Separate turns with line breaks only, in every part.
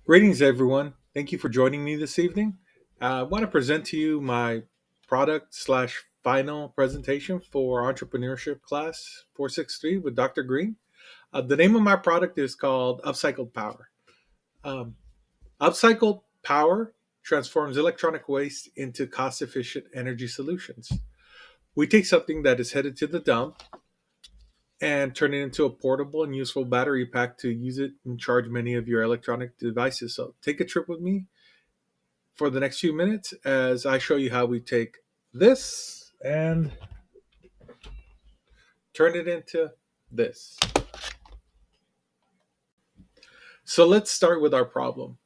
Greetings, everyone. Thank you for joining me this evening. I want to present to you my product slash final presentation for entrepreneurship class 463 with Dr. Green. The name of my product is called Upcycled Power. Um, Upcycled Power transforms electronic waste into cost efficient energy solutions. We take something that is headed to the dump and turn it into a portable and useful battery pack to use it and charge many of your electronic devices. So take a trip with me for the next few minutes as I show you how we take this and turn it into this. So let's start with our problem.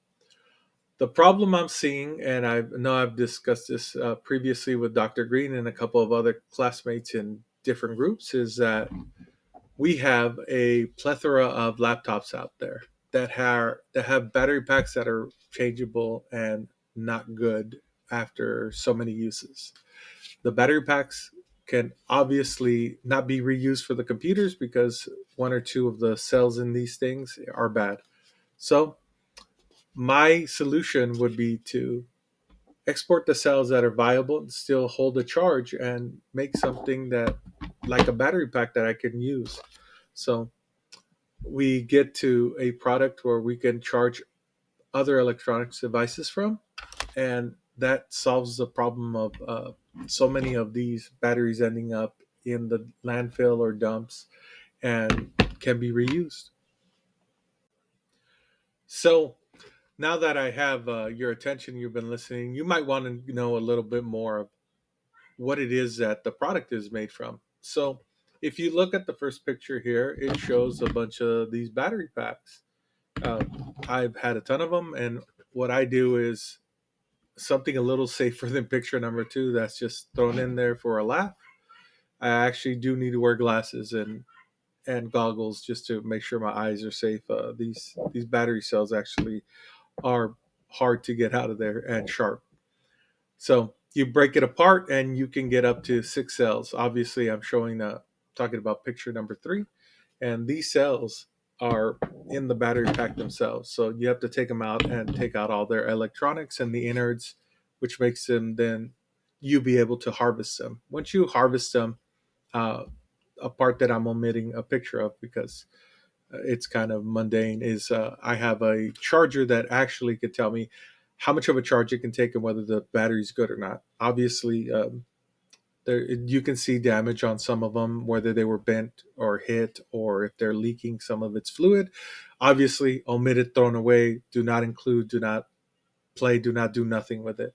The problem I'm seeing, and I know I've discussed this previously with Dr. Green and a couple of other classmates in different groups, is that we have a plethora of laptops out there that have battery packs that are changeable and not good after so many uses. The battery packs can obviously not be reused for the computers because one or two of the cells in these things are bad. So, my solution would be to export the cells that are viable and still hold a charge and make something that, like a battery pack, that I can use. So, we get to a product where we can charge other electronics devices from, and that solves the problem of so many of these batteries ending up in the landfill or dumps and can be reused. So now that I have your attention, you've been listening, you might want to know a little bit more of what it is that the product is made from. So if you look at the first picture here, it shows a bunch of these battery packs. I've had a ton of them, and what I do is something a little safer than picture number two that's just thrown in there for a laugh. I actually do need to wear glasses and goggles just to make sure my eyes are safe. These battery cells actually are hard to get out of there and sharp. So you break it apart and you can get up to 6 cells. Obviously, I'm showing talking about picture number three, and these cells are in the battery pack themselves. So you have to take them out and take out all their electronics and the innards, which makes them then you be able to harvest them. Once you harvest them, uh, a part that I'm omitting a picture of because it's kind of mundane is I have a charger that actually could tell me how much of a charge it can take and whether the battery's good or not. Obviously, there you can see damage on some of them, whether they were bent or hit or if they're leaking some of its fluid. Obviously, omitted, thrown away, do not include, do not play, do not do nothing with it.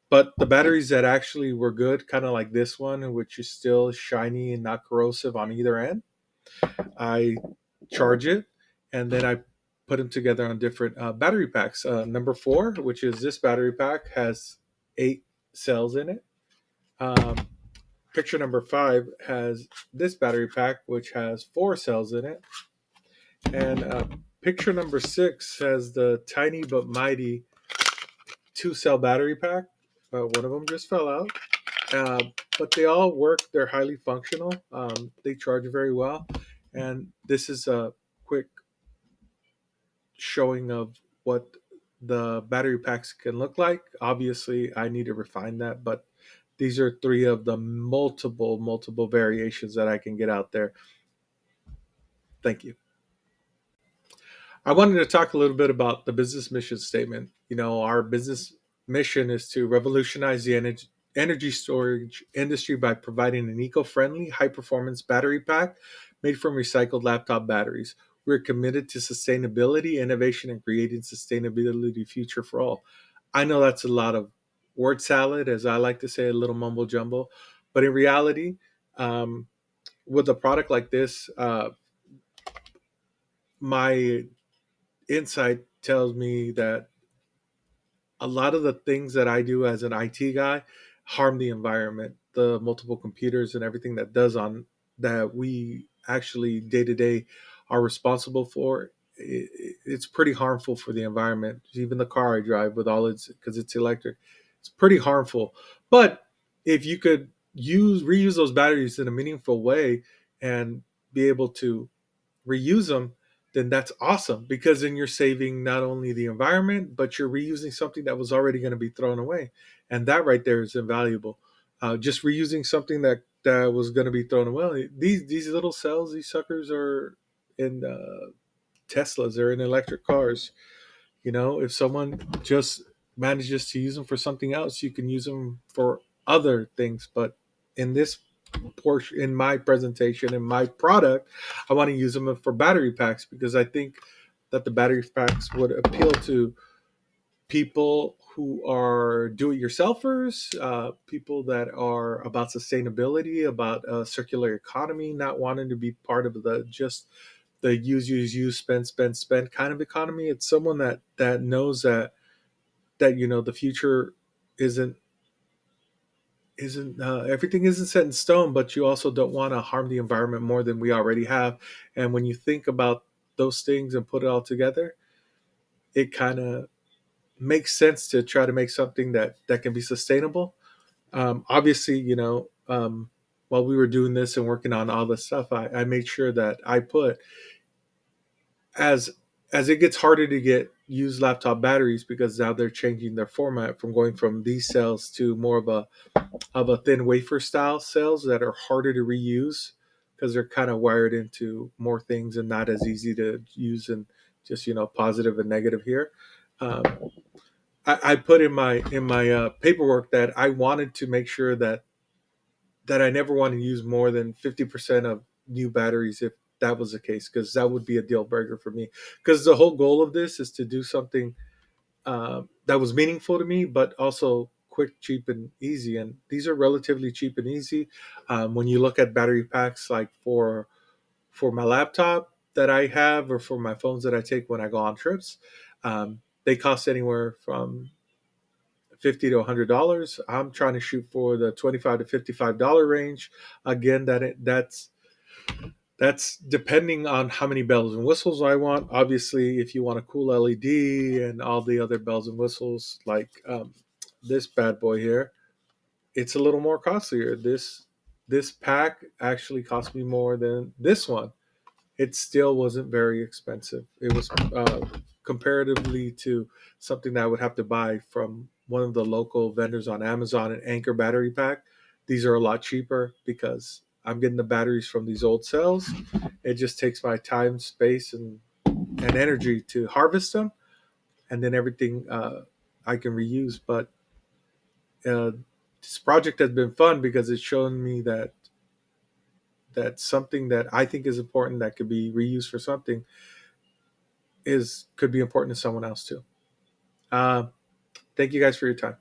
But the batteries that actually were good, kind of like this one, which is still shiny and not corrosive on either end, I charge it and then I put them together on different battery packs. Number four, which is this battery pack, has 8 cells in it. Um, Picture number five has this battery pack, which has 4 cells in it. And picture number six has the tiny but mighty 2 cell battery pack. One of them just fell out. Uh, but they all work. They're highly functional. They charge very well. And this is a quick showing of what the battery packs can look like. Obviously, I need to refine that, but these are three of the multiple variations that I can get out there. Thank you. I wanted to talk a little bit about the business mission statement. You know, our business mission is to revolutionize the energy storage industry by providing an eco friendly, high performance battery pack made from recycled laptop batteries. We're committed to sustainability, innovation, and creating sustainability future for all. I know that's a lot of word salad, as I like to say, a little mumbo jumbo, but in reality, um, with a product like this, my insight tells me that a lot of the things that I do as an IT guy harm the environment, the multiple computers and everything that does on that we actually day to day are responsible for. It's pretty harmful for the environment. Even the car I drive with all its because it's electric, it's pretty harmful. But if you could use those batteries in a meaningful way and be able to reuse them, then that's awesome, because then you're saving not only the environment, but you're reusing something that was already going to be thrown away. And that right there is invaluable. Just reusing something that was going to be thrown away. These little cells, these suckers are in Teslas, they're in electric cars. You know, if someone just manages to use them for something else, you can use them for other things. But in this portion, in my presentation, in my product, I want to use them for battery packs, because I think that the battery packs would appeal to people who are do-it-yourselfers, people that are about sustainability, about circular economy, not wanting to be part of the just the use, spend kind of economy. It's someone that knows that the future isn't everything isn't set in stone, but you also don't want to harm the environment more than we already have. And when you think about those things and put it all together, it kind of makes sense to try to make something that can be sustainable. Obviously, while we were doing this and working on all this stuff, I made sure that I put, as it gets harder to get used laptop batteries, because now they're changing their format from going from these cells to more of a thin wafer style cells that are harder to reuse, because they're kind of wired into more things and not as easy to use, and just positive and negative here. um, I put in my paperwork that I wanted to make sure that I never want to use more than 50% of new batteries, if that was the case, because that would be a deal breaker for me. Because the whole goal of this is to do something that was meaningful to me, but also quick, cheap, and easy. And these are relatively cheap and easy. When you look at battery packs, like for my laptop that I have, or for my phones that I take when I go on trips, they cost anywhere from $50 to $100. I'm trying to shoot for the $25 to $55 range. Again, that's depending on how many bells and whistles I want. Obviously, if you want a cool LED and all the other bells and whistles, like this bad boy here, it's a little more costlier. This pack actually cost me more than this one. It still wasn't very expensive. It was comparatively to something that I would have to buy from one of the local vendors on Amazon, an Anchor battery pack. These are a lot cheaper because I'm getting the batteries from these old cells. It just takes my time, space, and energy to harvest them, and then everything I can reuse. But uh, this project has been fun because it's shown me that something that I think is important, that could be reused for something, is could be important to someone else too. Uh, Thank you guys for your time.